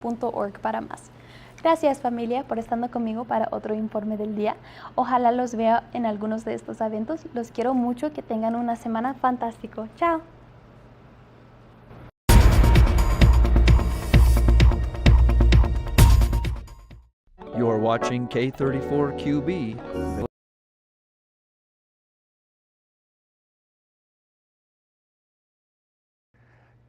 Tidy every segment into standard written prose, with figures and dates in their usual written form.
.org para más. Gracias familia por estando conmigo para otro informe del día. Ojalá los vea en algunos de estos eventos. Los quiero mucho, que tengan una semana fantástico. Chao. You're watching K34QB.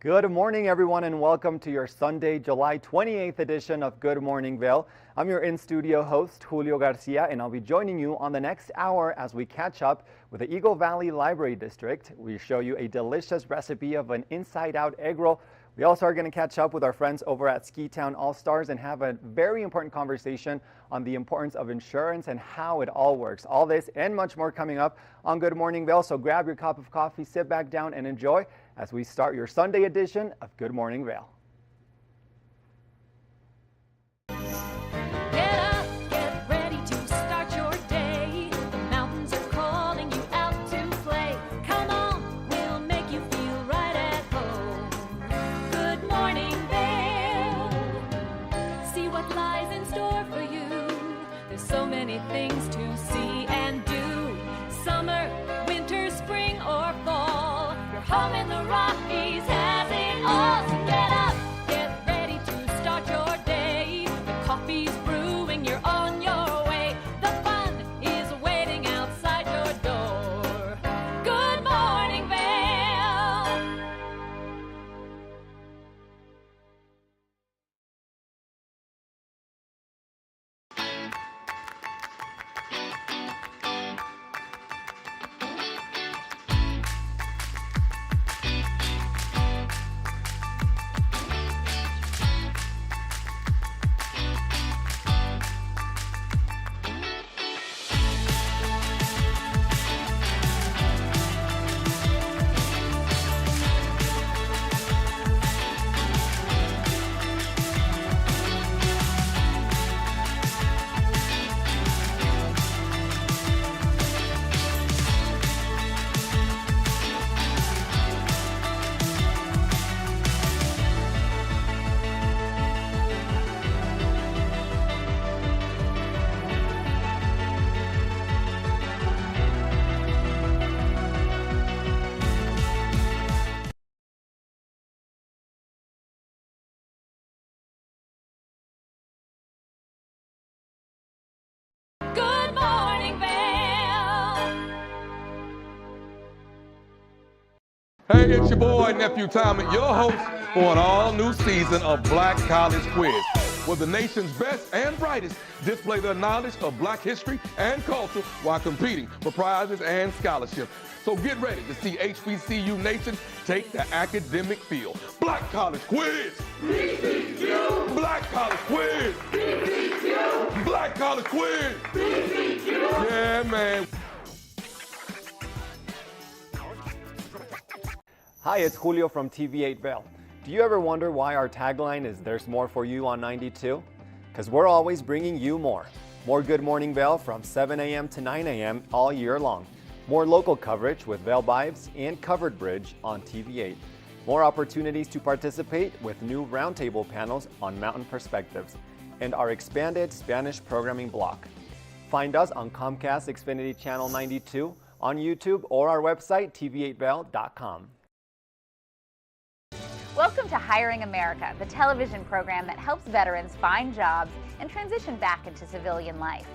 Good morning, everyone, and welcome to your Sunday, July 28th edition of Good Morning Vail. I'm your in-studio host, Julio Garcia, and I'll be joining you on the next hour as we catch up with the Eagle Valley Library District. We show you a delicious recipe of an inside-out egg roll. We also are going to catch up with our friends over at Ski Town All-Stars and have a very important conversation on the importance of insurance and how it all works. All this and much more coming up on Good Morning Vail. So grab your cup of coffee, sit back down, and enjoy as we start your Sunday edition of Good Morning Vail. Get up, get ready to start your day. The mountains are calling you out to play. Come on, we'll make you feel right at home. Good morning, Vail. See what lies in store for you. There's so many things to see and do. Summer, winter, spring, or fall. Your home in the Rockies has it all. So get up, get ready to start your day. The coffee's brewing, you're on your way. The fun is waiting outside your door. Good morning, Vail. Good morning, Vail. Hey, it's your boy, Nephew Tommy, your host for an all-new season of Black College Quiz, where the nation's best and brightest display their knowledge of Black history and culture while competing for prizes and scholarships. So get ready to see HBCU Nation take the academic field. Black College Quiz! BCQ! Black College Quiz! BCQ! Black College Quiz! BCQ! Yeah, man. Hi, it's Julio from TV8 Vail. Do you ever wonder why our tagline is "There's more for you" on 92? Because we're always bringing you more. More Good Morning Vail from 7 a.m. to 9 a.m. all year long. More local coverage with Vail Vibes and Covered Bridge on TV8. More opportunities to participate with new roundtable panels on Mountain Perspectives. And our expanded Spanish programming block. Find us on Comcast Xfinity Channel 92, on YouTube, or our website, tv8vail.com. Welcome to Hiring America, the television program that helps veterans find jobs and transition back into civilian life.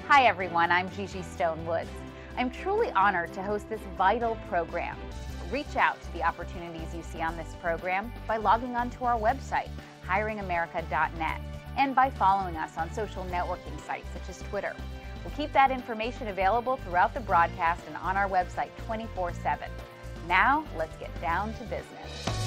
Hi everyone, I'm Gigi Stone Woods. I'm truly honored to host this vital program. Reach out to the opportunities you see on this program by logging on to our website, hiringamerica.net, and by following us on social networking sites such as Twitter. We'll keep that information available throughout the broadcast and on our website 24/7. Now, let's get down to business.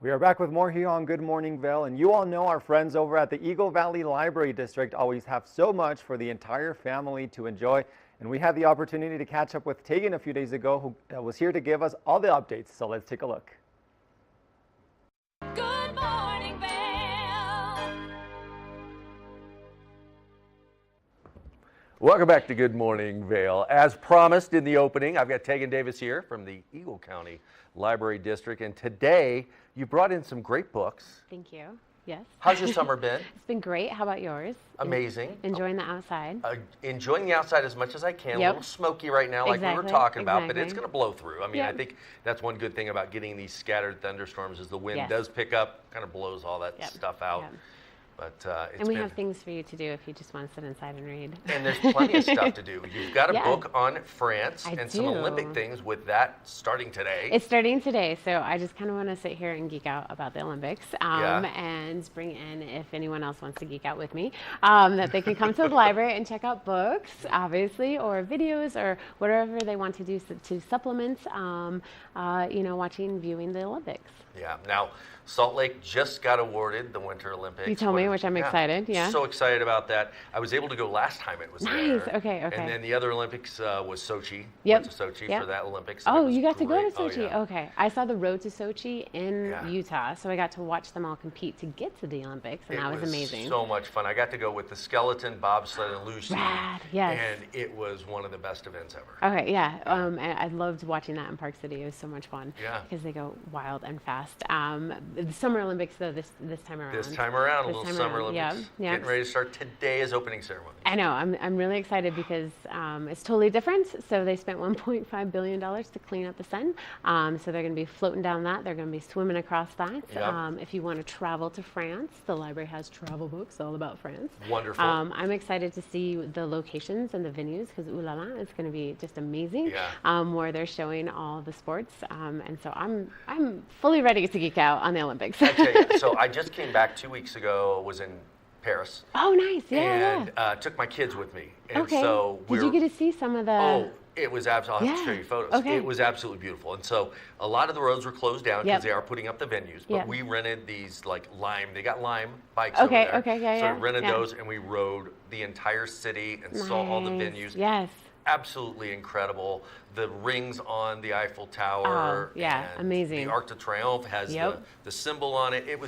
We are back with more here on Good Morning Vail, and you all know our friends over at the Eagle Valley Library District always have so much for the entire family to enjoy. And we had the opportunity to catch up with Tegan a few days ago, who was here to give us all the updates. So let's take a look. Good morning, Vail. Welcome back to Good Morning Vail. As promised in the opening, I've got Tegan Davis here from the Eagle County Library District, and today you brought in some great books. Thank you. Yes. How's your summer been? It's been great. How about yours? Amazing. Enjoying the outside. Enjoying the outside as much as I can. A Yep. little smoky right now, like we were Exactly, talking about, but it's exactly. going to blow through. I mean, I Yep. think that's one good thing about getting these scattered thunderstorms is the wind Yes. does pick up, kind of blows all that Yep, stuff out. yep. But it's And we been, have things for you to do if you just want to sit inside and read. and there's plenty of stuff to do. You've got a Yeah. book on France I and some do. Olympic things with that starting today. It's starting today, so I just kind of want to sit here and geek out about the Olympics Yeah. and bring in, if anyone else wants to geek out with me, that they can come to the library and check out books, obviously, or videos, or whatever they want to do to supplement, viewing the Olympics. Yeah. Now, Salt Lake just got awarded the Winter Olympics. You told me, which I'm excited, yeah. So excited about that. I was able to go last time it was Nice, there. okay. And then the other Olympics was Sochi. Yep, Went to Sochi yep. for that Olympics. and it Oh, was you got to go great. to Oh, Sochi. yeah. Okay. I saw the road to Sochi in Yeah. Utah, so I got to watch them all compete to get to the Olympics, and that was amazing. So much fun. I got to go with the skeleton, bobsled, and luge team. Rad, yes. And it was one of the best events ever. Okay, yeah. And I loved watching that in Park City. It was so much fun. Yeah. Because they go wild and fast. The Summer Olympics, though, this time around. This time around, a This little time Summer around, Olympics. yeah. Getting ready to start. Today is opening ceremony. I know. I'm really excited because it's totally different. So they spent $1.5 billion to clean up the sun. So they're going to be floating down that. They're going to be swimming across that. Yep. If you want to travel to France, the library has travel books all about France. Wonderful. I'm excited to see the locations and the venues because ooh la la, it's going to be just amazing. Yeah. Where they're showing all the sports. And so I'm fully ready to geek out on the Olympics. I tell you, so I just came back 2 weeks ago, was in Paris. Oh, nice. Yeah. And took my kids with me. And Okay. so Did you get to see some of the? Oh, it was absolutely. I'll have to show Yeah. you photos. Okay. It was absolutely beautiful. And so a lot of the roads were closed down because Yep. they are putting up the venues. But Yep. we rented these like Lime. They got Lime bikes Okay, over there. okay, yeah, So yeah, we rented yeah. those and we rode the entire city and saw all the Nice. venues. Yes. Absolutely incredible. The rings on the Eiffel Tower. Oh, yeah, and amazing. The Arc de Triomphe has Yep. the symbol on it. It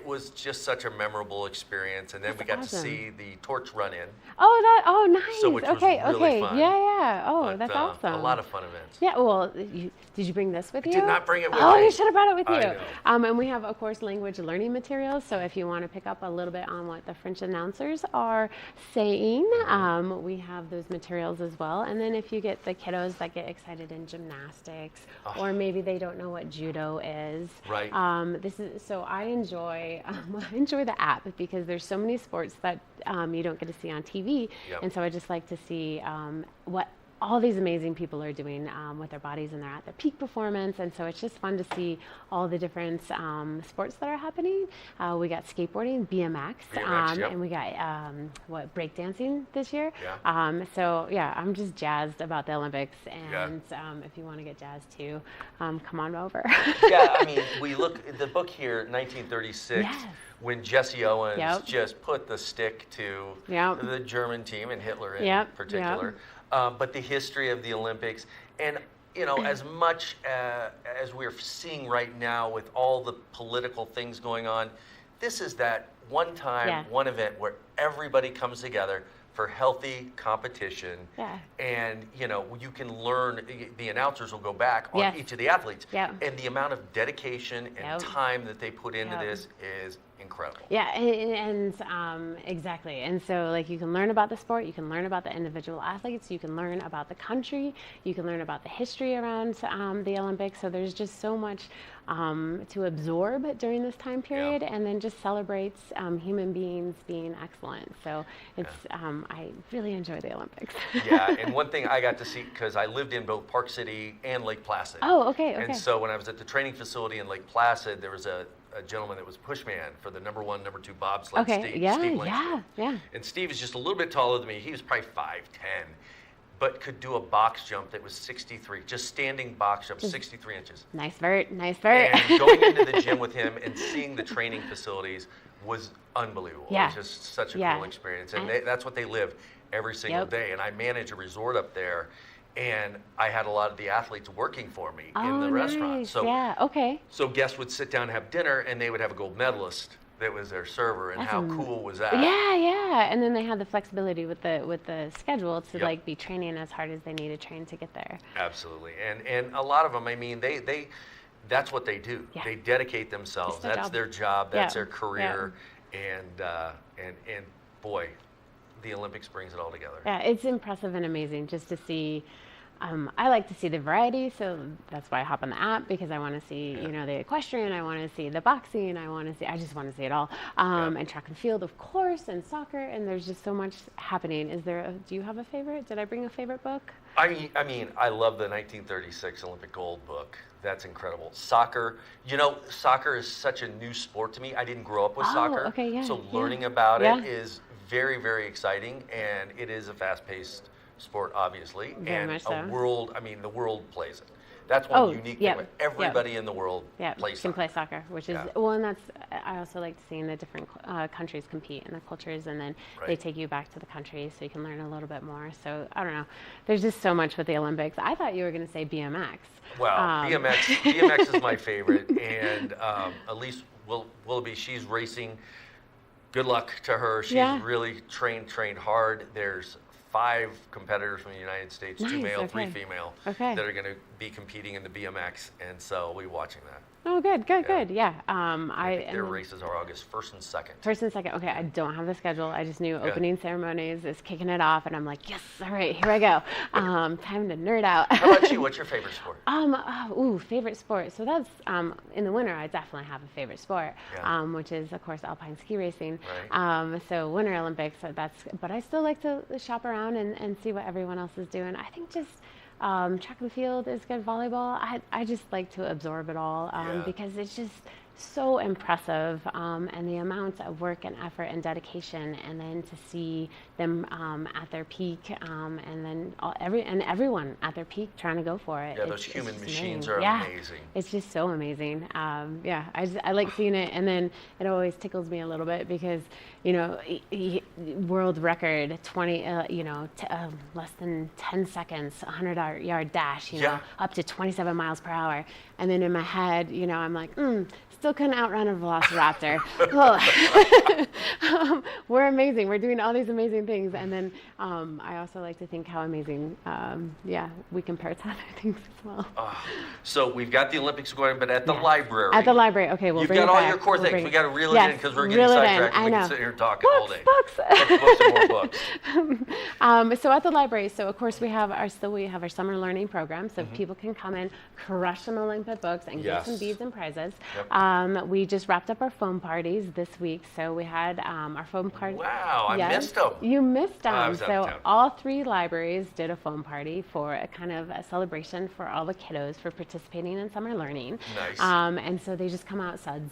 was just such a memorable experience. And then we got to awesome. see the torch run in. Oh, nice. So which was okay, really okay. fun. Yeah. Oh, But, that's awesome. A lot of fun events. Yeah, well, did you bring this with you? did not bring it with Oh, me. you should have brought it with I you. know. And we have, of course, language learning materials. So if you want to pick up a little bit on what the French announcers are saying, we have those materials as well. And then if you get the kiddos that get excited in gymnastics, or maybe they don't know what judo is. Right. I enjoy the app because there's so many sports that you don't get to see on TV. Yep. And so I just like to see what all these amazing people are doing with their bodies, and they're at their peak performance. And so it's just fun to see all the different sports that are happening. We got skateboarding, BMX, yep. and we got breakdancing this year. Yeah. I'm just jazzed about the Olympics. And if you want to get jazzed too, come on over. Yeah, I mean, we look at the book here, 1936, Yes. when Jesse Owens Yep. just put the stick to Yep. the German team and Hitler in Yep, particular. But the history of the Olympics, and as much as we're seeing right now with all the political things going on, this is that one time, Yeah. one event where everybody comes together for healthy competition. Yeah. And, you can learn, the announcers will go back on Yes. each of the athletes. Yeah. And the amount of dedication and Yep. time that they put into Yep. this is incredible. Yeah, and exactly. And so, like, you can learn about the sport, you can learn about the individual athletes, you can learn about the country, you can learn about the history around the Olympics. So there's just so much to absorb during this time period, and then just celebrates human beings being excellent. So it's I really enjoy the Olympics. Yeah, and one thing I got to see, because I lived in both Park City and Lake Placid. Oh, okay. And so when I was at the training facility in Lake Placid, there was a gentleman that was pushman for the number 1, number 2 bobsled, Okay, Steve yeah, Langsford. yeah. And Steve is just a little bit taller than me. He was probably 5'10". but could do a box jump that was 63, just standing box jump, 63 inches. Nice vert, nice vert. And going into the gym with him and seeing the training facilities was unbelievable. Yeah. It was just such a Yeah. cool experience. And that's what they live every single Yep. day. And I manage a resort up there, and I had a lot of the athletes working for me in the restaurant. Nice. So, yeah, okay. so guests would sit down and have dinner, and they would have a gold medalist that was their server. And how cool was that? Yeah, yeah. And then they had the flexibility with the schedule to Yep. like be training as hard as they need to train to get there. Absolutely. And a lot of them, I mean, they that's what they do. Yeah. They dedicate themselves. It's their That's job. their job. That's Yeah. their career. And boy, the Olympics brings it all together. Yeah, it's impressive and amazing just to see. I like to see the variety, so that's why I hop on the app, because I want to see, you know, the equestrian, I want to see the boxing, I just want to see it all. And track and field, of course, and soccer, and there's just so much happening. Do you have a favorite? Did I bring a favorite book? I mean, I love the 1936 Olympic gold book. That's incredible. Soccer, you know, soccer is such a new sport to me. I didn't grow up with soccer. Okay, yeah, so yeah. learning about Yeah. it is very, very exciting, and it is a fast-paced sport, obviously. Very and much so. the world plays it. That's one unique yeah, thing. With everybody in the world plays can soccer. play soccer, which is well, and that's I also like seeing the different countries compete and the cultures, and then they Right. take you back to the country so you can learn a little bit more. So I don't know, there's just so much with the Olympics. I thought you were going to say BMX. Well, BMX is my favorite, and Elise Willoughby, she's racing. Good luck to her. She's Yeah. really trained hard. There's 5 competitors from the United States, 2 Nice, male, 3 okay. female, Okay. that are going to be competing in the BMX, and so we'll be watching that. Oh, good. Yeah. I think and their then- races are August 1st and 2nd. First and second. Okay, I don't have the schedule. I just knew opening ceremonies is kicking it off, and I'm like, yes, all right, here I go. Time to nerd out. How about you? What's your favorite sport? Favorite sport. So that's in the winter. I definitely have a favorite sport, Yeah. which is of course alpine ski racing. Right. So Winter Olympics. But I still like to shop around and see what everyone else is doing. I think just. Track and field is good. Volleyball. I just like to absorb it all because it's just so impressive, and the amount of work and effort and dedication, and then to see them at their peak, and then everyone at their peak trying to go for it. Yeah, those human just machines amazing. are amazing. It's just so amazing. I like seeing it, and then it always tickles me a little bit because, you know, world record 20, less than 10 seconds, 100-yard dash, up to 27 miles per hour, and then in my head, you know, I'm like, still couldn't outrun a velociraptor. We're amazing. We're doing all these amazing things, and then I also like to think how amazing, we compare to other things as well. So we've got the Olympics going, but at the library. At the library, okay, we'll You've bring got it all back. your core We'll things. bring We it- got to reel it in Yes, because we're reel getting it in. sidetracked. I We know. can sit here talking all day. Books. Books and more books. So at the library, so of course we have our summer learning program, so people can come in, crush some Olympic books, and get some Yes. beads and prizes. Yep. We just wrapped up our foam parties this week, so we had our foam party. Wow, I missed them. You missed them. I was out of So town. all 3 libraries did a foam party for a kind of a celebration for all the kiddos for participating in summer learning. Nice. And so they just come out suds,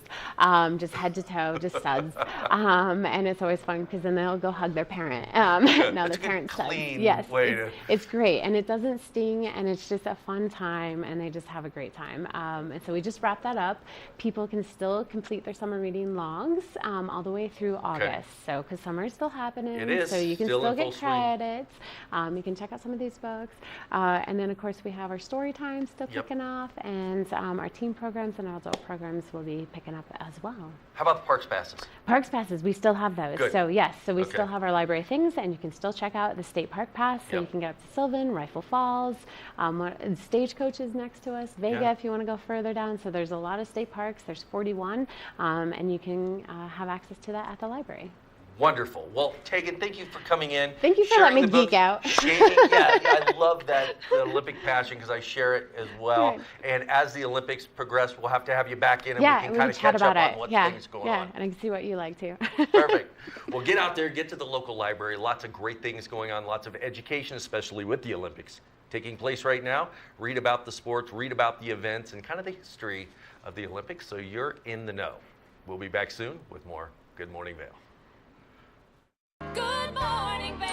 just head to toe, just suds. And it's always fun because then they'll go hug their parent. Now It's the a good, parent suds. clean Yes, way to- it's great, and it doesn't sting, and it's just a fun time, and they just have a great time. And so we just wrapped that up. People can still complete their summer reading logs all the way through August. So because summer is still happening, It is, so you can still still in full get swing. credits. You can check out some of these books, and then of course we have our story time still Yep. kicking off, and our teen programs and our adult programs will be picking up as well. How about the parks passes? Parks passes, we still have those. Good. So yes, so we Okay. still have our library things, and you can still check out the state park pass. So you Yep. can get up to Sylvan, Rifle Falls, Stagecoach is next to us, Vega Yeah. if you want to go further down. So there's a lot of state parks. There's 41, and you can have access to that at the library. Wonderful. Well, Tegan, thank you for coming in. Thank you for sharing letting me the geek books, out. I love that, the Olympic passion, because I share it as well. Right. And as the Olympics progress, we'll have to have you back in, and Yeah, we can we kind can of chat catch about up it. on what Yeah, things going yeah, on. and I can see what you like too. Perfect. Well, get out there, get to the local library. Lots of great things going on, lots of education, especially with the Olympics taking place right now. Read about the sports, read about the events, and kind of the history of the Olympics, so you're in the know. We'll be back soon with more Good Morning Vail. Good morning, Vail.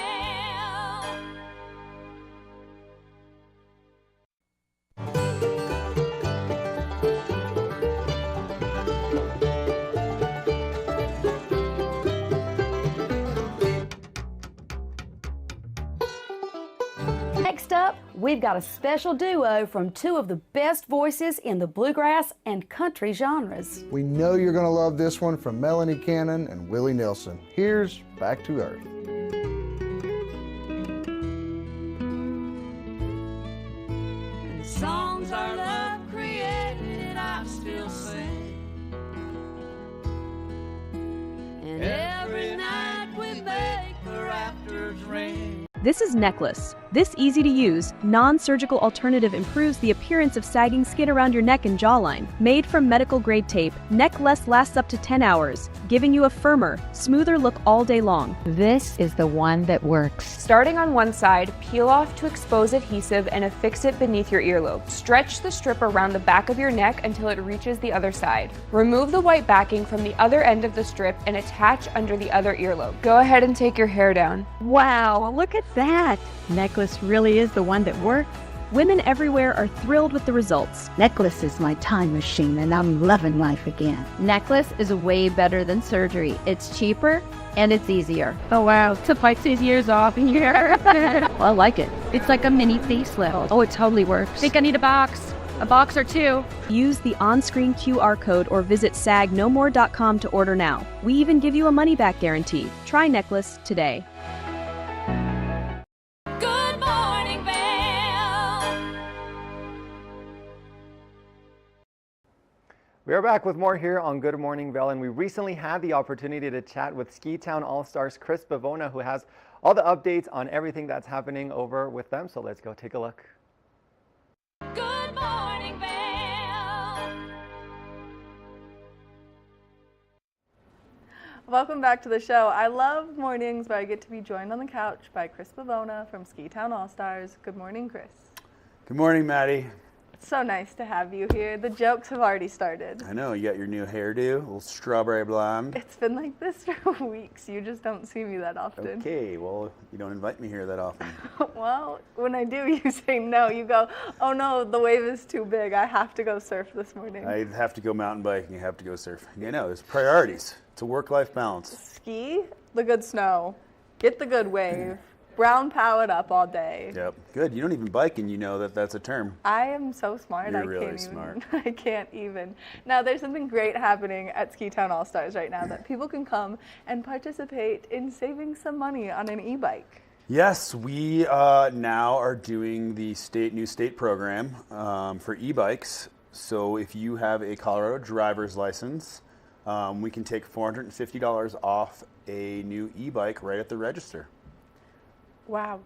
Next up, we've got a special duo from two of the best voices in the bluegrass and country genres. We know you're going to love this one from Melanie Cannon and Willie Nelson. Here's Back to Earth. And the songs our love created, I still sing. And every night we make the rafters ring. This is Necklace. This easy-to-use, non-surgical alternative improves the appearance of sagging skin around your neck and jawline. Made from medical-grade tape, Necklace lasts up to 10 hours, giving you a firmer, smoother look all day long. This is the one that works. Starting on one side, peel off to expose adhesive and affix it beneath your earlobe. Stretch the strip around the back of your neck until it reaches the other side. Remove the white backing from the other end of the strip and attach under the other earlobe. Go ahead and take your hair down. Wow, look at that! Necklace really is the one that works. Women everywhere are thrilled with the results. Necklace is my time machine, and I'm loving life again. Necklace is way better than surgery. It's cheaper and it's easier. Oh wow, to fight 6 years off in here. Well, I like it. It's like a mini facelift. Oh, it totally works. Think I need a box or two. Use the on-screen QR code or visit sagnomore.com to order now. We even give you a money-back guarantee. Try Necklace today. Good morning, Vail. We are back with more here on Good Morning Vail, and we recently had the opportunity to chat with Ski Town All-Stars Chris Bavona, who has all the updates on everything that's happening over with them. So let's go take a look. Good morning, Vail. Welcome back to the show. I love mornings where I get to be joined on the couch by Chris Bavona from Ski Town All-Stars. Good morning, Chris. Good morning, Maddie. It's so nice to have you here. The jokes have already started. I know, you got your new hairdo, a little strawberry blonde. It's been like this for weeks. You just don't see me that often. Okay, well, you don't invite me here that often. Well, when I do, you say no. You go, oh no, the wave is too big. I have to go surf this morning. I have to go mountain biking, I have to go surf. You know, there's priorities. It's a work-life balance. Ski the good snow, get the good wave, brown pow it up all day. Yep, good. You don't even bike and you know that that's a term. I am so smart. You're I really can't smart. Even, I can't even. Now, there's something great happening at Ski Town All-Stars right now that people can come and participate in saving some money on an e-bike. Yes, we now are doing the new state program for e-bikes. So if you have a Colorado driver's license, we can take $450 off a new e-bike right at the register. Wow.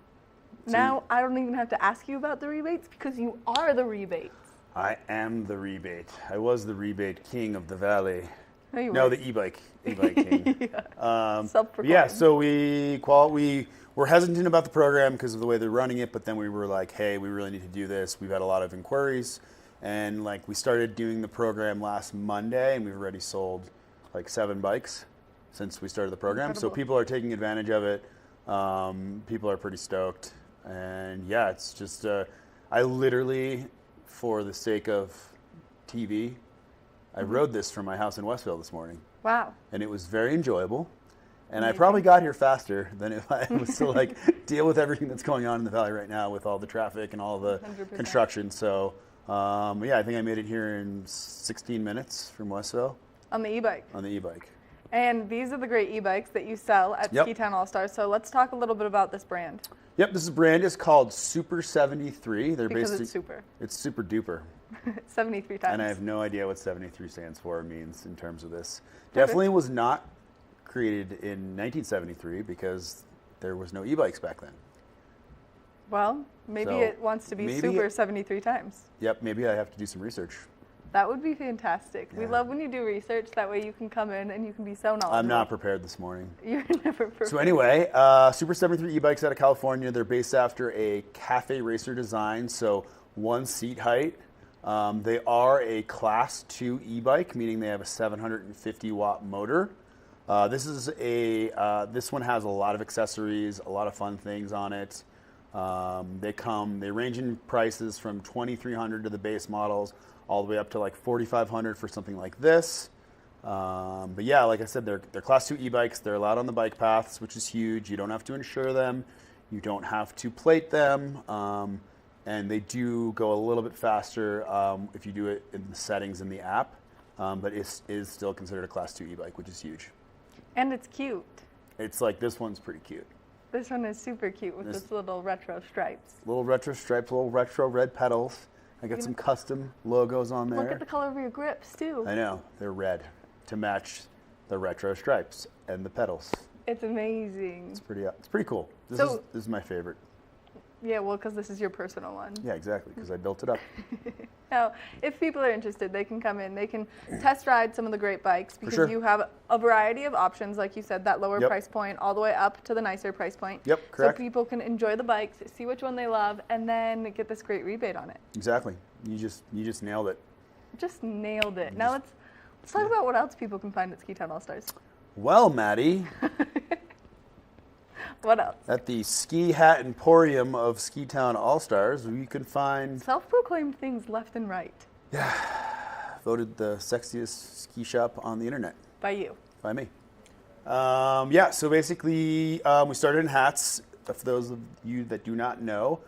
Now I don't even have to ask you about the rebates because you are the rebates. I am the rebate. I was the rebate king of the valley. No, you No, weren't. the e-bike king. Self-proclaimed. Yeah, so we were hesitant about the program because of the way they're running it, but then we were like, hey, we really need to do this. We've had a lot of inquiries, and like we started doing the program last Monday, and we've already sold like 7 bikes since we started the program. Incredible. So people are taking advantage of it. People are pretty stoked, and yeah, it's just I literally, for the sake of TV, I rode this from my house in Westville this morning. Wow. And it was very enjoyable. And I Amazing. probably got here faster than if I was to like deal with everything that's going on in the valley right now with all the traffic and all the 100%. construction. So yeah, I think I made it here in 16 minutes from Westville On the e-bike. on the e-bike. And these are the great e-bikes that you sell at Yep. Ski Town All-Stars. So let's talk a little bit about this brand. Yep, this brand is called Super 73. They're Because basically it's super. It's super duper. 73 times. And I have no idea what 73 stands for or means in terms of this. Okay. Definitely was not created in 1973 because there was no e-bikes back then. Well, maybe So, it wants to be maybe super it- 73 times. Yep, maybe I have to do some research. That would be fantastic. We Yeah. love when you do research. That way you can come in and you can be so knowledgeable. I'm not prepared this morning. You're never prepared. So anyway, Super 73 e-bikes out of California. They're based after a cafe racer design, so 1 seat height. They are a Class 2 e-bike, meaning they have a 750 watt motor. This one has a lot of accessories, a lot of fun things on it. They range in prices from $2,300 to the base models, all the way up to like $4,500 for something like this. But yeah, like I said, they're Class 2 e-bikes. They're allowed on the bike paths, which is huge. You don't have to insure them. You don't have to plate them, and they do go a little bit faster if you do it in the settings in the app, but it is still considered a Class 2 e-bike, which is huge. And it's cute. It's like, this one's pretty cute. This one is super cute with its little retro stripes. Little retro stripes, little retro red pedals. I got some custom logos on there. Look at the color of your grips, too. I know, they're red to match the retro stripes and the pedals. It's amazing. It's pretty cool. This is my favorite. Yeah, well, because this is your personal one. Yeah, exactly, because I built it up. Now, if people are interested, they can come in. They can test ride some of the great bikes because you have a variety of options, like you said, that lower price point all the way up to the nicer price point. Yep, correct. So people can enjoy the bikes, see which one they love, and then get this great rebate on it. Exactly. You just nailed it. Just nailed it. Now let's talk about what else people can find at Ski Town All Stars. Well, Maddie. What else? At the Ski Hat Emporium of Ski Town All Stars, you can find self-proclaimed things left and right. Yeah, voted the sexiest ski shop on the internet. By you. By me. Yeah, so basically we started in hats. For those of you that do not know,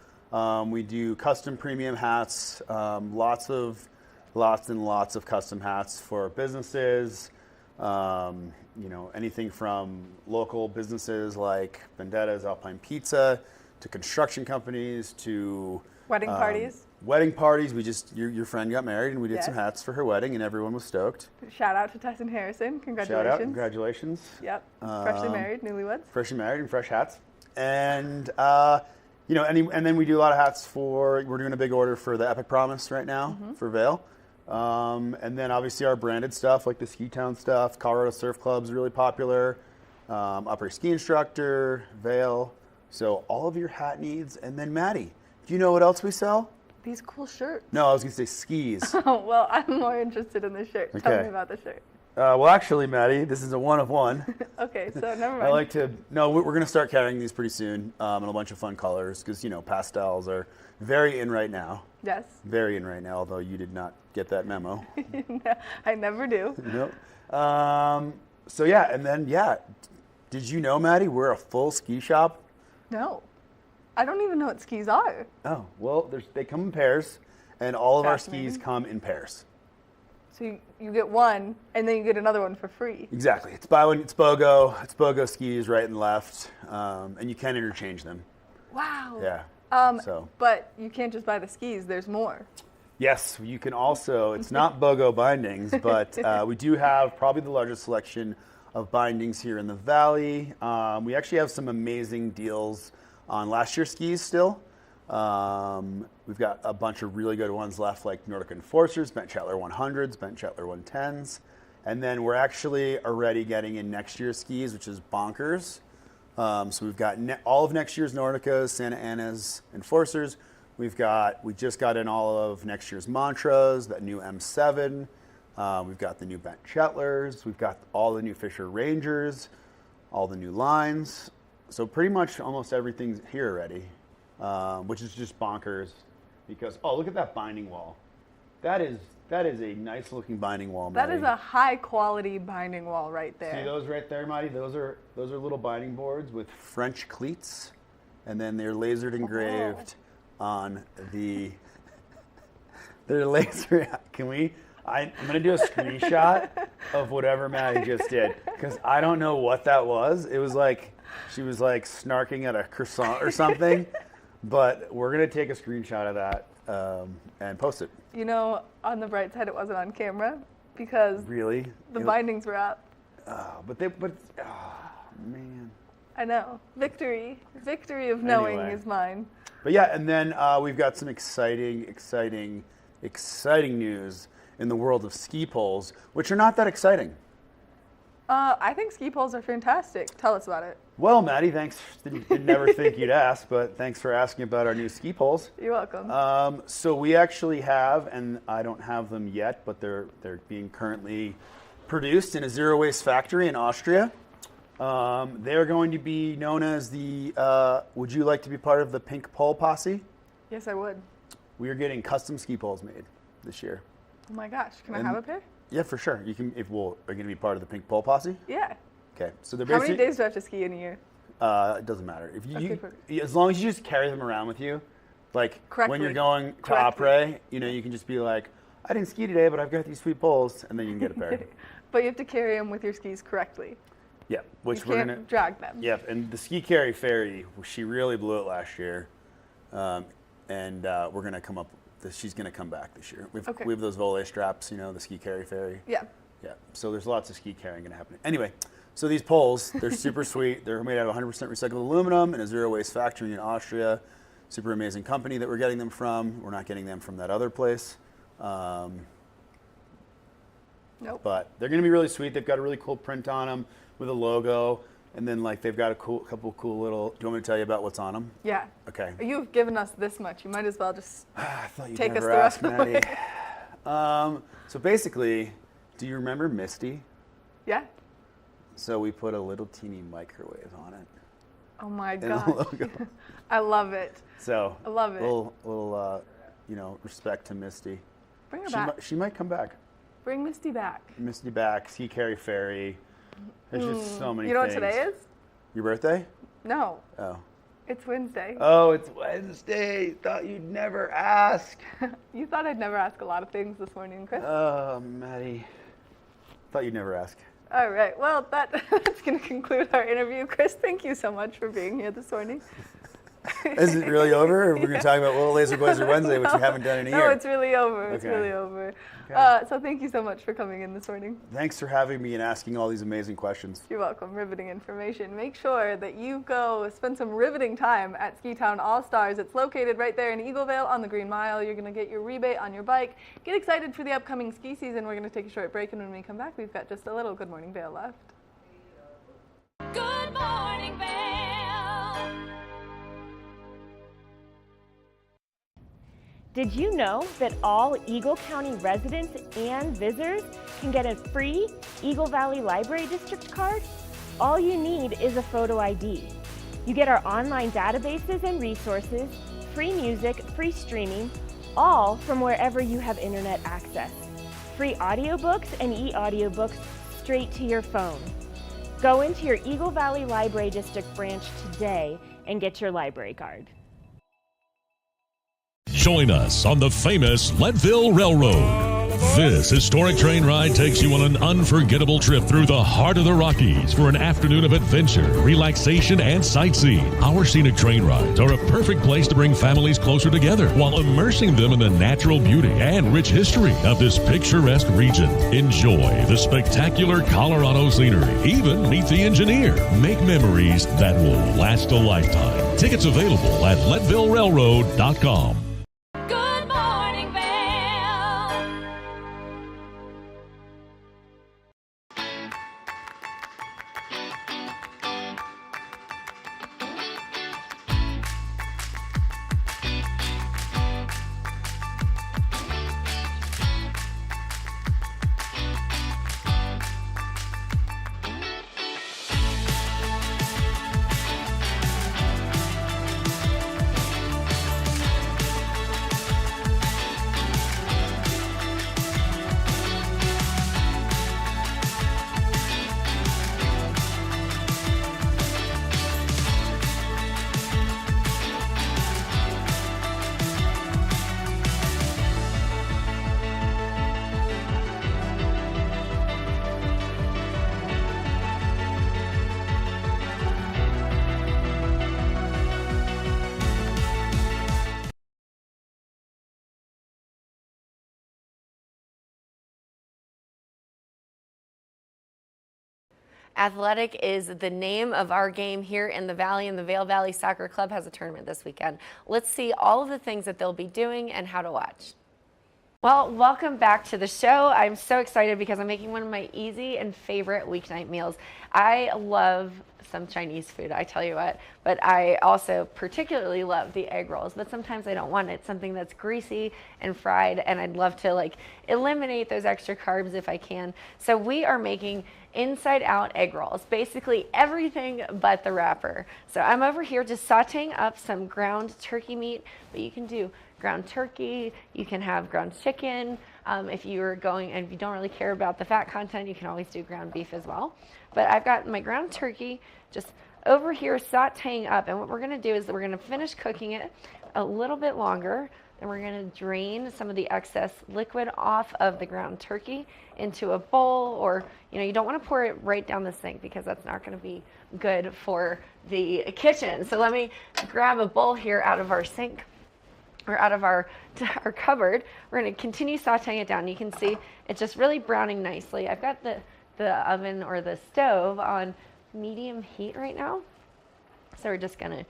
we do custom premium hats, lots and lots of custom hats for businesses. You know, anything from local businesses like Vendetta's Alpine Pizza to construction companies to wedding parties. Wedding parties. We just your friend got married and we did some hats for her wedding and everyone was stoked. Shout out to Tess and Harrison. Congratulations. Shout out, congratulations. Yep. Freshly married, newlyweds. Freshly married and fresh hats. And you know, and then we do a lot of hats we're doing a big order for the Epic Promise right now for Vail. And then obviously our branded stuff like the Ski Town stuff, Colorado Surf Club's really popular, Upper Ski Instructor, Vail. So all of your hat needs. And then Maddie, do you know what else we sell? These cool shirts. No, I was going to say skis. Oh, well, I'm more interested in the shirt. Okay. Tell me about the shirt. Well, actually, Maddie, this is a one of one. Okay, so never mind. I like to, no, we're going to start carrying these pretty soon in a bunch of fun colors because, you know, pastels are very in right now. Yes. Very in right now, although you did not get that memo. No, I never do. Nope. So, yeah, and then, did you know, Maddie, we're a full ski shop? No. I don't even know what skis are. Oh, well, they come in pairs, and all of our skis come in pairs. So you get one, and then you get another one for free. Exactly. It's buy one, it's BOGO. It's BOGO skis right and left, and you can interchange them. Wow. Yeah. But you can't just buy the skis. There's more. Yes, you can also, it's not BOGO bindings, but we do have probably the largest selection of bindings here in the Valley. We actually have some amazing deals on last year's skis still. We've got a bunch of really good ones left, like Nordic Enforcers, Bent Chatler 100s, Bent Chatler 110s. And then we're actually already getting in next year's skis, which is bonkers. So we've got all of next year's Nordicas, Santa Ana's, Enforcers. We just got in all of next year's Mantras, that new M7. We've got the new Bent Chetlers. We've got all the new Fisher Rangers, all the new lines. So pretty much almost everything's here already, which is just bonkers because, oh, look at that binding wall. That is a nice looking binding wall, Maddie. That is a high quality binding wall right there. See those right there, Maddie? Those are little binding boards with French cleats, and then they're lasered engraved on the. They're laser. I'm gonna do a screenshot of whatever Maddie just did because I don't know what that was. It was like she was like snarking at a croissant or something, but we're gonna take a screenshot of that and post it. You know, on the bright side, it wasn't on camera because really the bindings were up. Man. I know. Victory of knowing is mine. But yeah, and then we've got some exciting news in the world of ski poles, which are not that exciting. I think ski poles are fantastic. Tell us about it. Well, Maddie, thanks. Did never think you'd ask, but thanks for asking about our new ski poles. You're welcome. So we actually have, and I don't have them yet, but they're being currently produced in a zero waste factory in Austria. They're going to be known as the, would you like to be part of the Pink Pole Posse? Yes, I would. We are getting custom ski poles made this year. Oh my gosh, can I have a pair? Yeah, for sure. You can, are you going to be part of the Pink Pole Posse? Yeah. Okay, so they're How basically. many days do I have to ski in a year? It doesn't matter. If you as long as you just carry them around with you, like when you're going to après, you know, you can just be like, I didn't ski today, but I've got these sweet poles, and then you can get a pair. But you have to carry them with your skis correctly. Yeah, which you can't drag them. Yep, and the ski carry fairy, she really blew it last year, and we're gonna come up. She's gonna come back this year. We have those volley straps, you know, the ski carry fairy. Yeah. Yeah. So there's lots of ski carrying gonna happen. Anyway, so these poles, they're super sweet. They're made out of 100% recycled aluminum in a zero waste factory in Austria. Super amazing company that we're getting them from. We're not getting them from that other place. Nope. But they're gonna be really sweet. They've got a really cool print on them with a logo, and then like they've got a couple cool little. Do you want me to tell you about what's on them? Yeah. Okay. You've given us this much. You might as well just I thought you'd take us never the rest ask, of the way. Maddie. So basically, do you remember Misty? Yeah. So we put a little teeny microwave on it. Oh my And a gosh. logo. I love it. So I love it. Little you know, respect to Misty. Bring her back. She might come back. Bring Misty back. Misty back, ski carry fairy. There's just so many things. You know what today is? Your birthday? No. Oh. It's Wednesday. Oh, it's Wednesday. Thought you'd never ask. You thought I'd never ask a lot of things this morning, Chris. Oh, Maddie. Thought you'd never ask. All right. Well, that's going to conclude our interview. Chris, thank you so much for being here this morning. Is it really over? Or we're going to talk about Little Laser Blazer Wednesday, which we haven't done in a year. No, it's really over. It's Okay. really over. Okay. So thank you so much for coming in this morning. Thanks for having me and asking all these amazing questions. You're welcome. Riveting information. Make sure that you go spend some riveting time at Ski Town All-Stars. It's located right there in Eagle Vail on the Green Mile. You're going to get your rebate on your bike. Get excited for the upcoming ski season. We're going to take a short break, and when we come back, we've got just a little Good Morning Vail left. Good morning, Vail. Did you know that all Eagle County residents and visitors can get a free Eagle Valley Library District card? All you need is a photo ID. You get our online databases and resources, free music, free streaming, all from wherever you have internet access. Free audiobooks and e-audiobooks straight to your phone. Go into your Eagle Valley Library District branch today and get your library card. Join us on the famous Leadville Railroad. This historic train ride takes you on an unforgettable trip through the heart of the Rockies for an afternoon of adventure, relaxation, and sightseeing. Our scenic train rides are a perfect place to bring families closer together while immersing them in the natural beauty and rich history of this picturesque region. Enjoy the spectacular Colorado scenery. Even meet the engineer. Make memories that will last a lifetime. Tickets available at leadvillerailroad.com. Good morning, Vail. Athletic is the name of our game here in the Valley, and the Vail Valley Soccer Club has a tournament this weekend. Let's see all of the things that they'll be doing and how to watch. Well, welcome back to the show. I'm so excited because I'm making one of my easy and favorite weeknight meals. I love some Chinese food, I tell you what, but I also particularly love the egg rolls, but sometimes I don't want it, something that's greasy and fried, and I'd love to like eliminate those extra carbs if I can. So we are making inside out egg rolls, basically everything but the wrapper. So I'm over here just sauteing up some ground turkey meat, but you can do ground turkey, you can have ground chicken. If you're going and if you don't really care about the fat content, you can always do ground beef as well. But I've got my ground turkey, just over here sauteing up, and what we're gonna do is we're gonna finish cooking it a little bit longer. Then we're gonna drain some of the excess liquid off of the ground turkey into a bowl, or you don't wanna pour it right down the sink because that's not gonna be good for the kitchen. So let me grab a bowl here out of our sink, or out of our cupboard. We're gonna continue sauteing it down. You can see it's just really browning nicely. I've got the oven or the stove on medium heat right now. So we're just gonna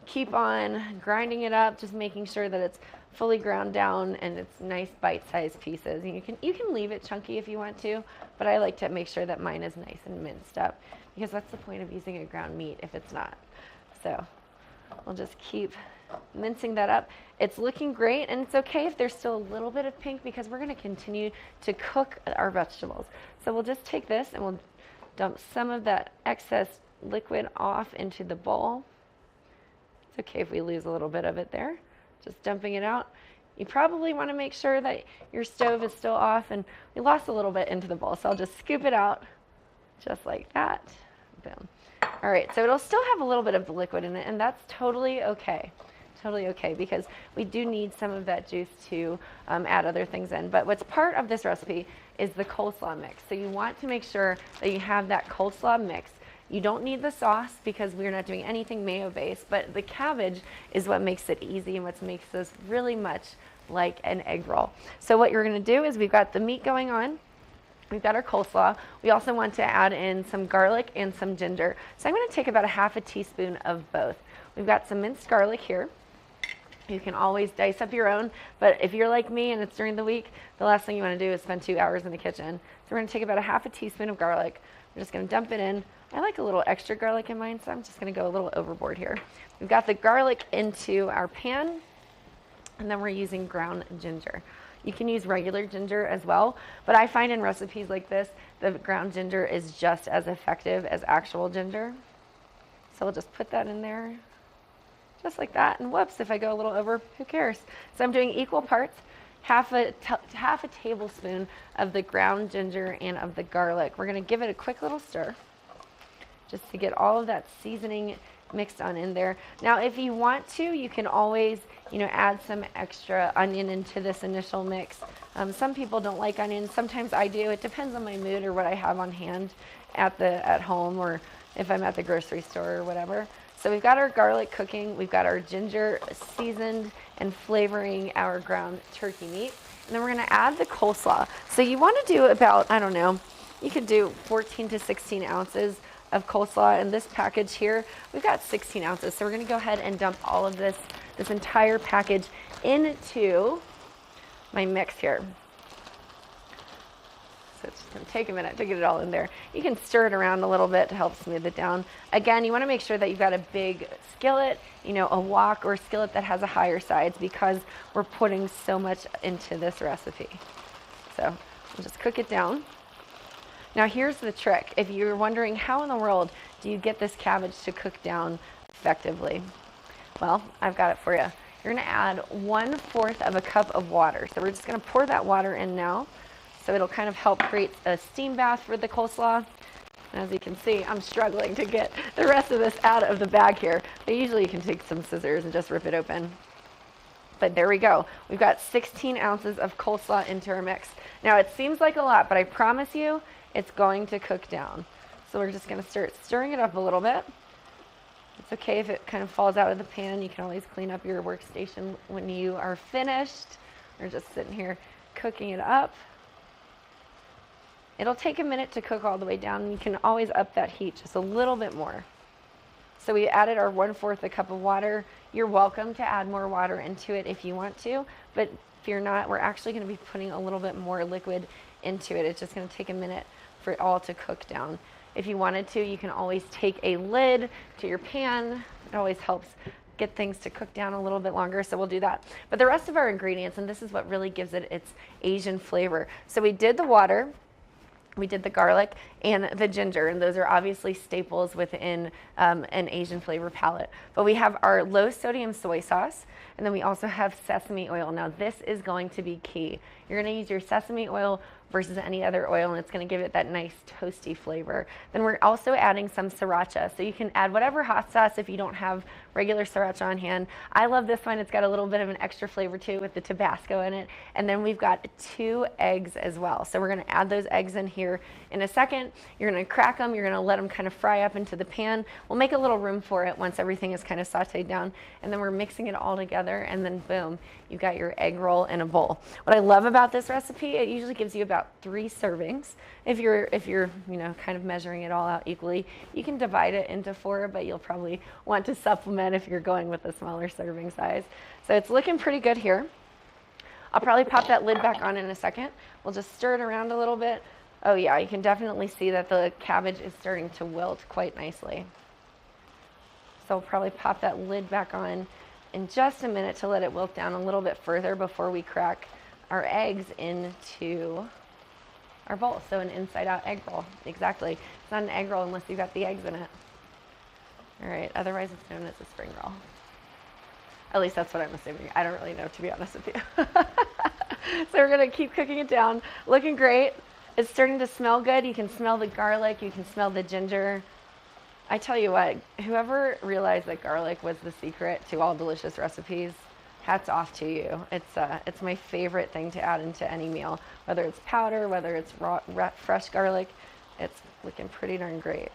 keep on grinding it up, just making sure that it's fully ground down and it's nice bite-sized pieces. And you can leave it chunky if you want to, but I like to make sure that mine is nice and minced up because that's the point of using a ground meat if it's not. So we'll just keep mincing that up. It's looking great, and it's okay if there's still a little bit of pink because we're going to continue to cook our vegetables. So we'll just take this and we'll dump some of that excess liquid off into the bowl. It's okay if we lose a little bit of it there. Just dumping it out. You probably want to make sure that your stove is still off, and we lost a little bit into the bowl, so I'll just scoop it out just like that. Boom. All right, so it'll still have a little bit of the liquid in it, and that's totally okay. Totally okay, because we do need some of that juice to add other things in. But what's part of this recipe is the coleslaw mix. So you want to make sure that you have that coleslaw mix. You don't need the sauce because we're not doing anything mayo-based, but the cabbage is what makes it easy and what makes this really much like an egg roll. So what you're gonna do is we've got the meat going on. We've got our coleslaw. We also want to add in some garlic and some ginger. So I'm gonna take about a half a teaspoon of both. We've got some minced garlic here. You can always dice up your own, but if you're like me and it's during the week, the last thing you want to do is spend 2 hours in the kitchen. So we're going to take about a half a teaspoon of garlic. We're just going to dump it in. I like a little extra garlic in mine, so I'm just going to go a little overboard here. We've got the garlic into our pan, and then we're using ground ginger. You can use regular ginger as well, but I find in recipes like this, the ground ginger is just as effective as actual ginger. So we'll just put that in there. Just like that, and whoops, if I go a little over, who cares? So I'm doing equal parts, half a tablespoon of the ground ginger and of the garlic. We're gonna give it a quick little stir, just to get all of that seasoning mixed on in there. Now, if you want to, you can always, add some extra onion into this initial mix. Some people don't like onions, sometimes I do. It depends on my mood or what I have on hand at home, or if I'm at the grocery store or whatever. So we've got our garlic cooking, we've got our ginger seasoned and flavoring our ground turkey meat, and then we're gonna add the coleslaw. So you wanna do about, I don't know, you could do 14 to 16 ounces of coleslaw. In this package here, we've got 16 ounces. So we're gonna go ahead and dump all of this entire package into my mix here. So it's just going to take a minute to get it all in there. You can stir it around a little bit to help smooth it down. Again, you want to make sure that you've got a big skillet, a wok or skillet that has a higher sides, because we're putting so much into this recipe. So we'll just cook it down. Now here's the trick. If you're wondering how in the world do you get this cabbage to cook down effectively, well, I've got it for you. You're going to add 1/4 of a cup of water. So we're just going to pour that water in now. So it'll kind of help create a steam bath for the coleslaw. And as you can see, I'm struggling to get the rest of this out of the bag here. But usually you can take some scissors and just rip it open. But there we go. We've got 16 ounces of coleslaw into our mix. Now it seems like a lot, but I promise you it's going to cook down. So we're just going to start stirring it up a little bit. It's okay if it kind of falls out of the pan. You can always clean up your workstation when you are finished. We're just sitting here cooking it up. It'll take a minute to cook all the way down, and you can always up that heat just a little bit more. So we added our 1/4 a cup of water. You're welcome to add more water into it if you want to, but if you're not, we're actually going to be putting a little bit more liquid into it. It's just going to take a minute for it all to cook down. If you wanted to, you can always take a lid to your pan. It always helps get things to cook down a little bit longer, so we'll do that. But the rest of our ingredients, and this is what really gives it its Asian flavor. So we did the water, we did the garlic, and the ginger, and those are obviously staples within an Asian flavor palette. But we have our low sodium soy sauce, and then we also have sesame oil. Now this is going to be key. You're going to use your sesame oil versus any other oil, and it's going to give it that nice toasty flavor. Then we're also adding some sriracha, so you can add whatever hot sauce if you don't have regular sriracha on hand. I love this one. It's got a little bit of an extra flavor too with the Tabasco in it. And then we've got 2 eggs as well. So we're going to add those eggs in here in a second. You're going to crack them. You're going to let them kind of fry up into the pan. We'll make a little room for it once everything is kind of sauteed down. And then we're mixing it all together, and then boom, you've got your egg roll in a bowl. What I love about this recipe, it usually gives you about 3 servings. If you're kind of measuring it all out equally, you can divide it into 4, but you'll probably want to supplement if you're going with a smaller serving size. So it's looking pretty good here. I'll probably pop that lid back on in a second. We'll just stir it around a little bit. Oh yeah, you can definitely see that the cabbage is starting to wilt quite nicely. So we'll probably pop that lid back on in just a minute to let it wilt down a little bit further before we crack our eggs into our bowl. So an inside-out egg roll, exactly. It's not an egg roll unless you've got the eggs in it. All right, otherwise it's known as a spring roll. At least that's what I'm assuming. I don't really know, to be honest with you. So we're gonna keep cooking it down. Looking great. It's starting to smell good. You can smell the garlic, you can smell the ginger. I tell you what, whoever realized that garlic was the secret to all delicious recipes, hats off to you. It's my favorite thing to add into any meal, whether it's powder, whether it's raw fresh garlic. It's looking pretty darn great.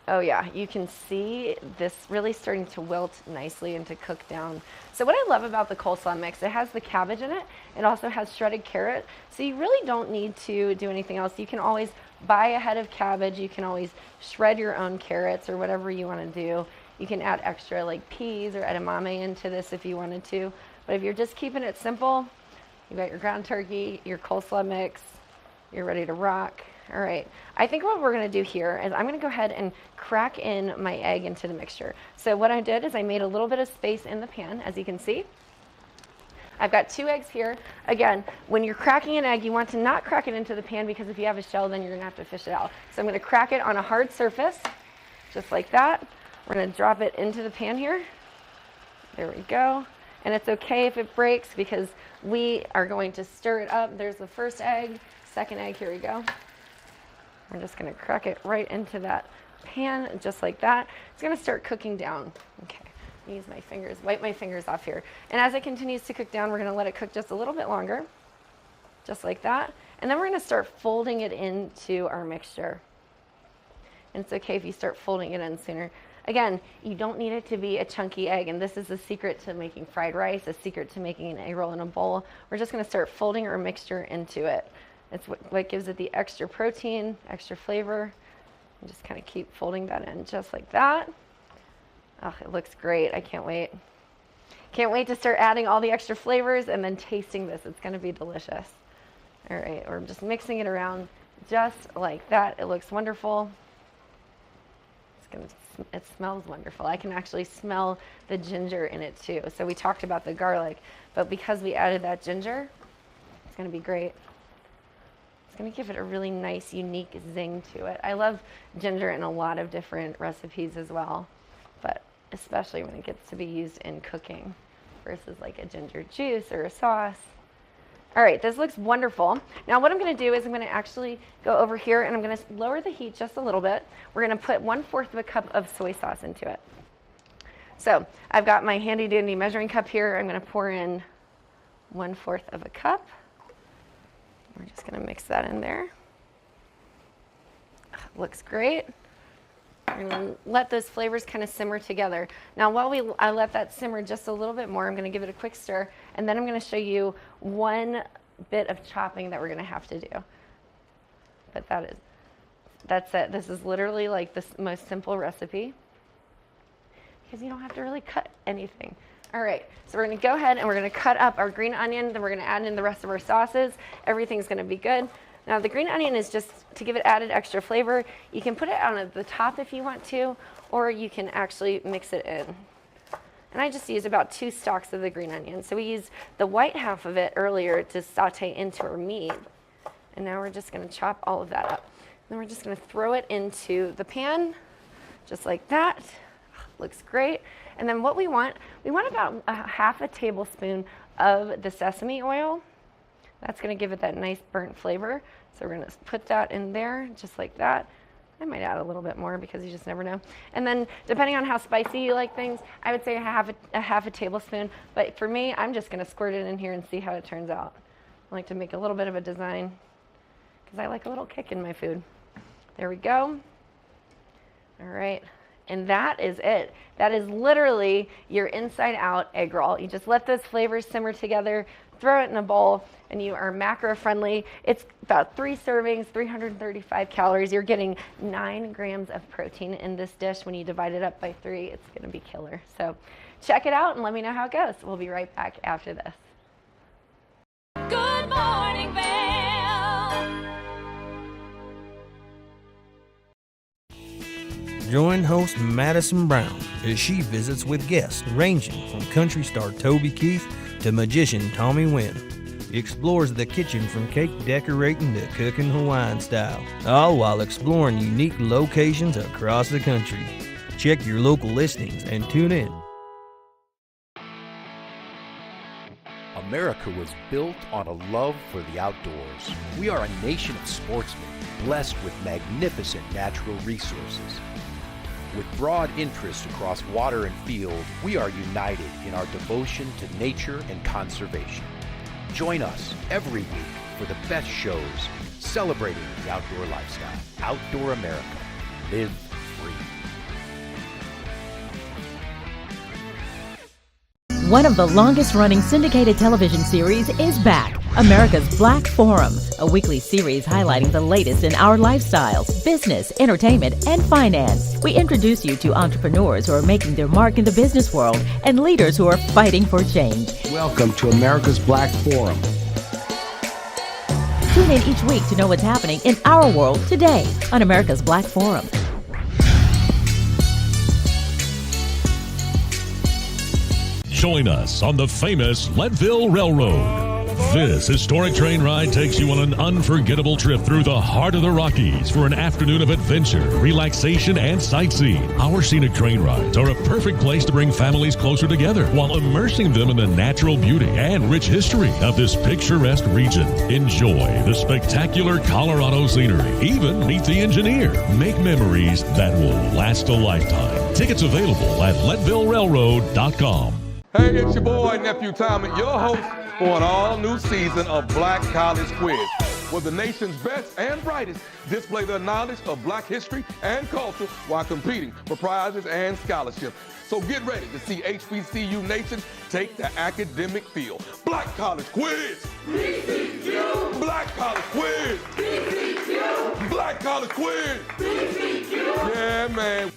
Oh yeah, you can see this really starting to wilt nicely and to cook down. So what I love about the coleslaw mix, it has the cabbage in it. It also has shredded carrot. So you really don't need to do anything else. You can always buy a head of cabbage. You can always shred your own carrots or whatever you want to do. You can add extra like peas or edamame into this if you wanted to. But if you're just keeping it simple, you've got your ground turkey, your coleslaw mix, you're ready to rock. All right, I think what we're gonna do here is I'm gonna go ahead and crack in my egg into the mixture. So what I did is I made a little bit of space in the pan, as you can see. I've got 2 eggs here. Again, when you're cracking an egg, you want to not crack it into the pan because if you have a shell, then you're gonna have to fish it out. So I'm gonna crack it on a hard surface, just like that. We're gonna drop it into the pan here. There we go. And it's okay if it breaks because we are going to stir it up. There's the first egg, second egg, here we go. We're just gonna crack it right into that pan, just like that. It's gonna start cooking down. Okay, use my fingers, wipe my fingers off here. And as it continues to cook down, we're gonna let it cook just a little bit longer, just like that. And then we're gonna start folding it into our mixture. And it's okay if you start folding it in sooner. Again, you don't need it to be a chunky egg, and this is the secret to making fried rice, a secret to making an egg roll in a bowl. We're just gonna start folding our mixture into it. It's what gives it the extra protein, extra flavor. And just kind of keep folding that in just like that. Oh, it looks great. I can't wait. Can't wait to start adding all the extra flavors and then tasting this. It's gonna be delicious. All right, we're just mixing it around just like that. It looks wonderful. It smells wonderful. I can actually smell the ginger in it too. So we talked about the garlic, but because we added that ginger, it's gonna be great. It's gonna give it a really nice, unique zing to it. I love ginger in a lot of different recipes as well, but especially when it gets to be used in cooking versus like a ginger juice or a sauce. All right, this looks wonderful. Now what I'm gonna do is I'm gonna actually go over here and I'm gonna lower the heat just a little bit. We're gonna put 1/4 of a cup of soy sauce into it. So I've got my handy dandy measuring cup here. I'm gonna pour in 1/4 of a cup. We're just gonna mix that in there. Looks great. We're gonna let those flavors kind of simmer together. Now while I let that simmer just a little bit more, I'm gonna give it a quick stir, and then I'm gonna show you one bit of chopping that we're gonna have to do. But that's it. This is literally like the most simple recipe because you don't have to really cut anything. All right, so we're gonna go ahead and we're gonna cut up our green onion, then we're gonna add in the rest of our sauces. Everything's gonna be good. Now the green onion is just to give it added extra flavor. You can put it on the top if you want to, or you can actually mix it in. And I just used about 2 stalks of the green onion. So we used the white half of it earlier to saute into our meat. And now we're just gonna chop all of that up. Then we're just going to throw it into the pan, just like that. Looks great. And then what we want about a half a tablespoon of the sesame oil. That's going to give it that nice burnt flavor. So we're going to put that in there just like that. I might add a little bit more because you just never know. And then depending on how spicy you like things, I would say a half a tablespoon. But for me, I'm just going to squirt it in here and see how it turns out. I like to make a little bit of a design because I like a little kick in my food. There we go. All right. And that is it. That is literally your inside out egg roll. You just let those flavors simmer together, throw it in a bowl, and you are macro friendly. It's about 3 servings, 335 calories. You're getting 9 grams of protein in this dish. When you divide it up by 3, it's going to be killer. So check it out and let me know how it goes. We'll be right back after this. Good morning, Vail. Join host Madison Brown as she visits with guests ranging from country star Toby Keith to magician Tommy Wynn. Explores the kitchen from cake decorating to cooking Hawaiian style, all while exploring unique locations across the country. Check your local listings and tune in. America was built on a love for the outdoors. We are a nation of sportsmen, blessed with magnificent natural resources. With broad interests across water and field, we are united in our devotion to nature and conservation. Join us every week for the best shows celebrating the outdoor lifestyle. Outdoor America. Live free. One of the longest-running syndicated television series is back. America's Black Forum, a weekly series highlighting the latest in our lifestyles, business, entertainment, and finance. We introduce you to entrepreneurs who are making their mark in the business world and leaders who are fighting for change. Welcome to America's Black Forum. Tune in each week to know what's happening in our world today on America's Black Forum. Join us on the famous Leadville Railroad. This historic train ride takes you on an unforgettable trip through the heart of the Rockies for an afternoon of adventure, relaxation, and sightseeing. Our scenic train rides are a perfect place to bring families closer together while immersing them in the natural beauty and rich history of this picturesque region. Enjoy the spectacular Colorado scenery. Even meet the engineer. Make memories that will last a lifetime. Tickets available at LeadvilleRailroad.com. Hey, it's your boy, Nephew Tommy, your host for an all-new season of Black College Quiz, where the nation's best and brightest display their knowledge of Black history and culture while competing for prizes and scholarships. So get ready to see HBCU Nation take the academic field. Black College Quiz! BCQ! Black College Quiz! BCQ! Black College Quiz! BCQ! Yeah, man.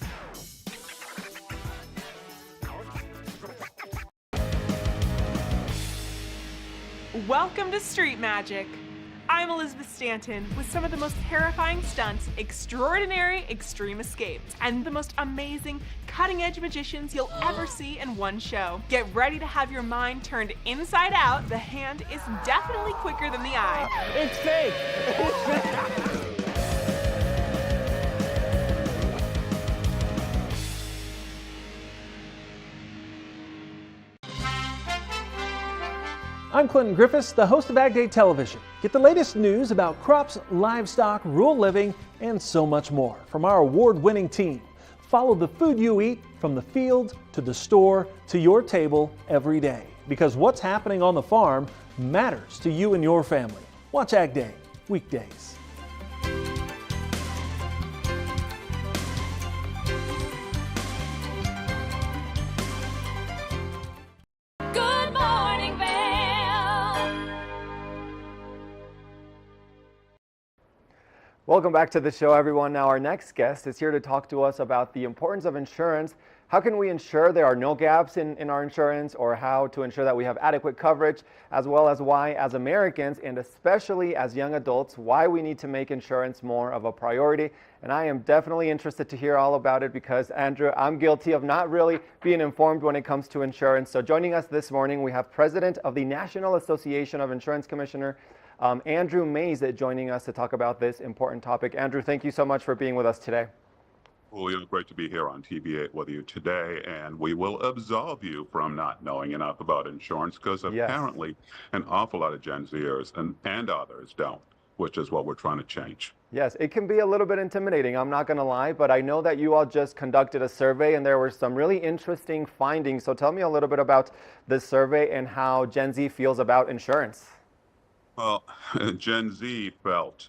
Welcome to Street Magic. I'm Elizabeth Stanton with some of the most terrifying stunts, extraordinary extreme escapes, and the most amazing cutting-edge magicians you'll ever see in one show. Get ready to have your mind turned inside out. The hand is definitely quicker than the eye. It's fake! It's fake! I'm Clinton Griffiths, the host of Ag Day Television. Get the latest news about crops, livestock, rural living, and so much more from our award-winning team. Follow the food you eat from the field to the store to your table every day, because what's happening on the farm matters to you and your family. Watch Ag Day weekdays. Good morning, Vail. Welcome back to the show, everyone. Now, our next guest is here to talk to us about the importance of insurance how can we ensure there are no gaps in our insurance, or how to ensure that we have adequate coverage, as well as why, as Americans, and especially as young adults, why we need to make insurance more of a priority. And I am definitely interested to hear all about it because, Andrew, I'm guilty of not really being informed when it comes to insurance. So joining us this morning, we have President of the National Association of Insurance Commissioner, Andrew Mays, joining us to talk about this important topic. Andrew, thank you so much for being with us today. Julio, great to be here on TV8 with you today, and we will absolve you from not knowing enough about insurance because apparently an awful lot of Gen Zers and others don't, which is what we're trying to change. Yes, it can be a little bit intimidating, I'm not going to lie, but I know that you all just conducted a survey and there were some really interesting findings. So tell me a little bit about this survey and how Gen Z feels about insurance. Well, Gen Z felt,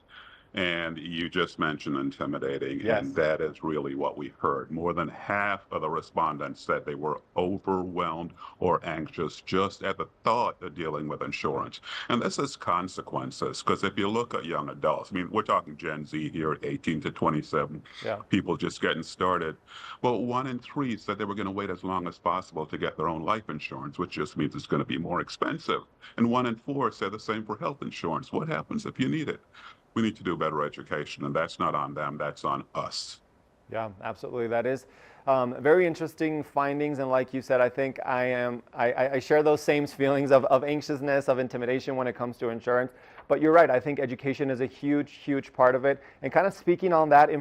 and you just mentioned intimidating, and that is really what we heard. More than half of the respondents said they were overwhelmed or anxious just at the thought of dealing with insurance. And this has consequences, because if you look at young adults, I mean, we're talking Gen Z here at 18 to 27, people just getting started. Well, 1 in 3 said they were going to wait as long as possible to get their own life insurance, which just means it's going to be more expensive. And 1 in 4 said the same for health insurance. What happens if you need it? We need to do better education, and that's not on them, that's on us. Yeah, absolutely. That is very interesting findings, and like you said, I think I share those same feelings of anxiousness, of intimidation when it comes to insurance. But you're right, I think education is a huge part of it. And kind of speaking on that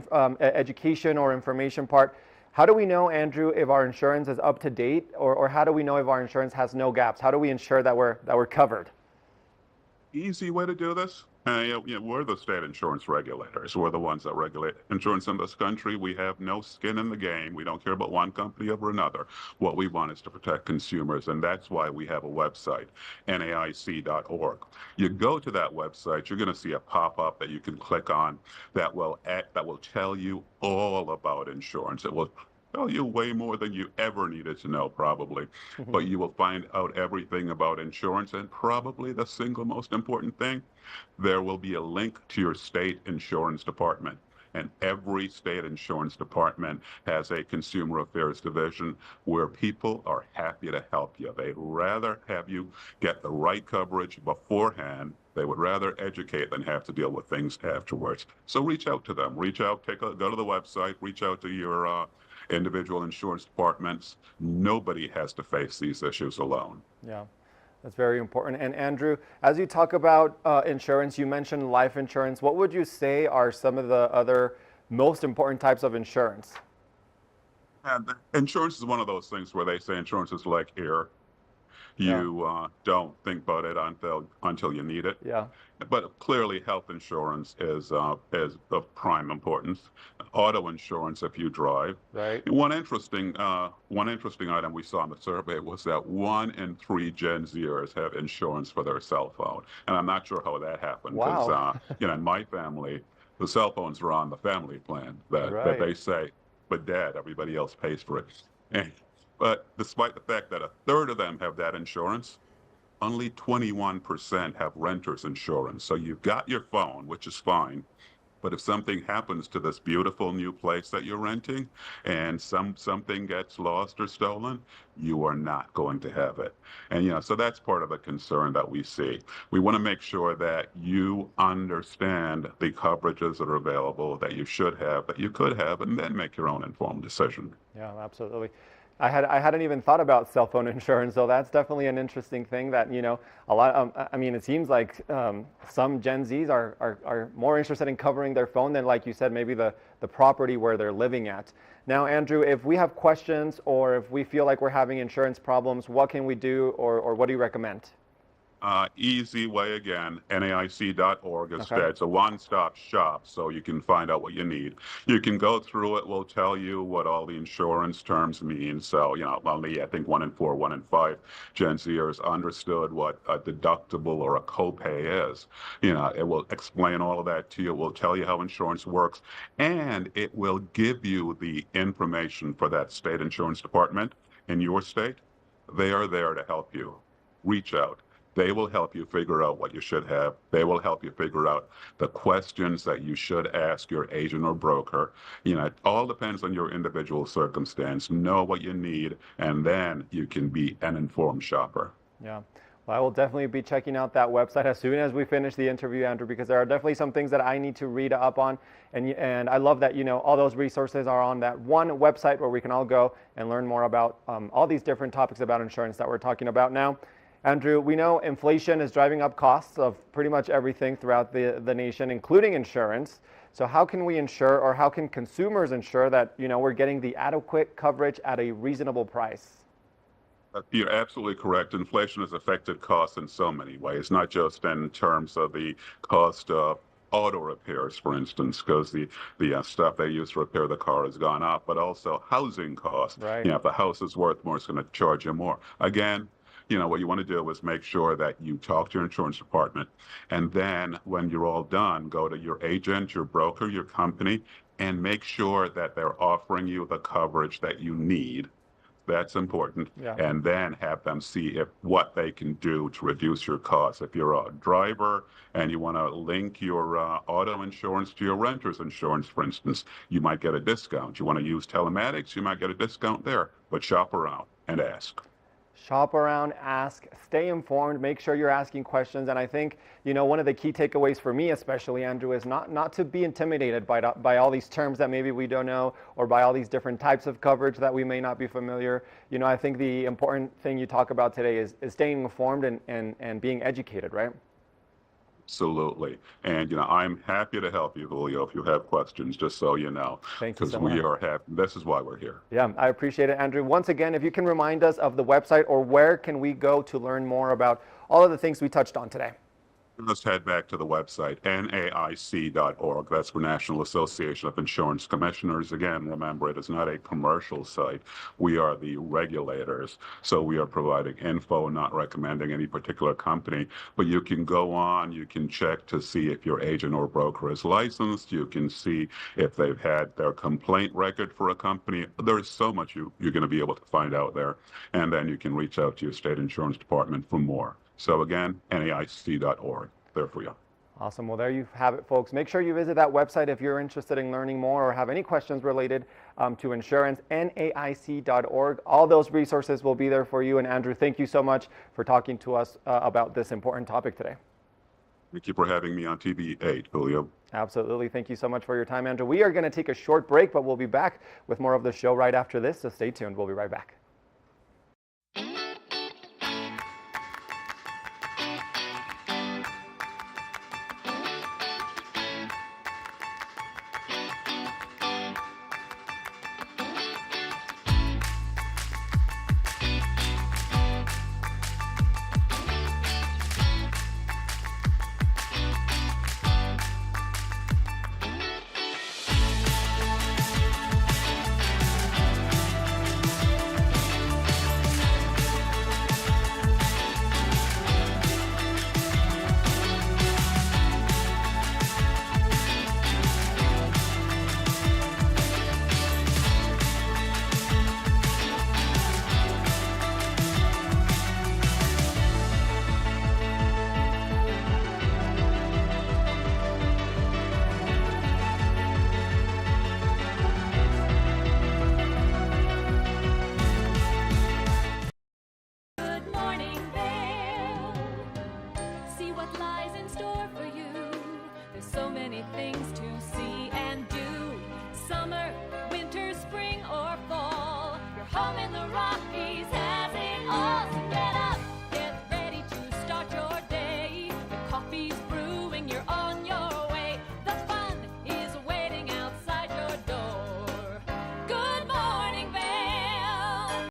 education or information part, how do we know, Andrew, if our insurance is up to date, or how do we know if our insurance has no gaps? How do we ensure that we're covered? Easy way to do this. We're the state insurance regulators. We're the ones that regulate insurance in this country. We have no skin in the game. We don't care about one company over another. What we want is to protect consumers, and that's why we have a website, naic.org. You go to that website, you're going to see a pop-up that you can click on that will tell you all about insurance. It will tell you way more than you ever needed to know, probably. But you will find out everything about insurance, and probably the single most important thing, there will be a link to your state insurance department. And every state insurance department has a consumer affairs division where people are happy to help you. They'd rather have you get the right coverage beforehand. They would rather educate than have to deal with things afterwards. So reach out to them. Reach out, go to the website, reach out to your individual insurance departments. Nobody has to face these issues alone. Yeah, that's very important. And Andrew, as you talk about insurance, you mentioned life insurance. What would you say are some of the other most important types of insurance? And insurance is one of those things where they say insurance is like air. You don't think about it until you need it. Yeah. But clearly, health insurance is of prime importance. Auto insurance, if you drive. Right. One interesting item we saw in the survey was that 1 in 3 Gen Zers have insurance for their cell phone, and I'm not sure how that happened. Wow. Because in my family, the cell phones are on the family plan that they say, but Dad, everybody else pays for it. But despite the fact that 1/3 of them have that insurance, only 21% have renter's insurance. So you've got your phone, which is fine. But if something happens to this beautiful new place that you're renting and something gets lost or stolen, you are not going to have it. And so that's part of the concern that we see. We want to make sure that you understand the coverages that are available, that you should have, that you could have, and then make your own informed decision. Yeah, absolutely. I hadn't even thought about cell phone insurance, so that's definitely an interesting thing that, a lot, I mean, it seems like some Gen Zs are more interested in covering their phone than, like you said, maybe the property where they're living at. Now, Andrew, if we have questions or if we feel like we're having insurance problems, what can we do, or what do you recommend? Easy way again, naic.org. It's a one-stop shop, so you can find out what you need. You can go through it. We'll tell you what all the insurance terms mean. So, only I think 1 in 4, 1 in 5 Gen Zers understood what a deductible or a copay is. It will explain all of that to you. It will tell you how insurance works, and it will give you the information for that state insurance department in your state. They are there to help you. Reach out. They will help you figure out what you should have. They will help you figure out the questions that you should ask your agent or broker. It all depends on your individual circumstance. Know what you need, and then you can be an informed shopper. Yeah. Well, I will definitely be checking out that website as soon as we finish the interview, Andrew, because there are definitely some things that I need to read up on. And I love that, all those resources are on that one website where we can all go and learn more about all these different topics about insurance that we're talking about now. Andrew, we know inflation is driving up costs of pretty much everything throughout the nation, including insurance. So how can we ensure, or how can consumers ensure that, we're getting the adequate coverage at a reasonable price? You're absolutely correct. Inflation has affected costs in so many ways, not just in terms of the cost of auto repairs, for instance, because the stuff they use to repair the car has gone up, but also housing costs. Right. If the house is worth more, it's going to charge you more. Again, what you want to do is make sure that you talk to your insurance department, and then when you're all done, go to your agent, your broker, your company, and make sure that they're offering you the coverage that you need. That's important. Yeah. And then have them see what they can do to reduce your costs. If you're a driver and you want to link your auto insurance to your renter's insurance, for instance, you might get a discount. You want to use telematics, you might get a discount there. But shop around and ask. Shop around, ask, stay informed, make sure you're asking questions. And I think, one of the key takeaways for me, especially, Andrew, is not to be intimidated by all these terms that maybe we don't know, or by all these different types of coverage that we may not be familiar. I think the important thing you talk about today is staying informed and being educated, right? Absolutely. And, I'm happy to help you, Julio, if you have questions, just so you know. Thank you so Because we much. are happy. This is why we're here. Yeah, I appreciate it, Andrew. Once again, if you can remind us of the website, or where can we go to learn more about all of the things we touched on today? Let's head back to the website, NAIC.org. That's the National Association of Insurance Commissioners. Again, remember, it is not a commercial site. We are the regulators. So we are providing info, not recommending any particular company. But you can go on, you can check to see if your agent or broker is licensed. You can see if they've had their complaint record for a company. There's so much you're going to be able to find out there. And then you can reach out to your state insurance department for more. So again, NAIC.org, there for you. Awesome. Well, there you have it, folks. Make sure you visit that website if you're interested in learning more or have any questions related to insurance, NAIC.org. All those resources will be there for you. And Andrew, thank you so much for talking to us about this important topic today. Thank you for having me on TV8, Julio. Absolutely. Thank you so much for your time, Andrew. We are going to take a short break, but we'll be back with more of the show right after this. So stay tuned. We'll be right back. So many things to see and do. Summer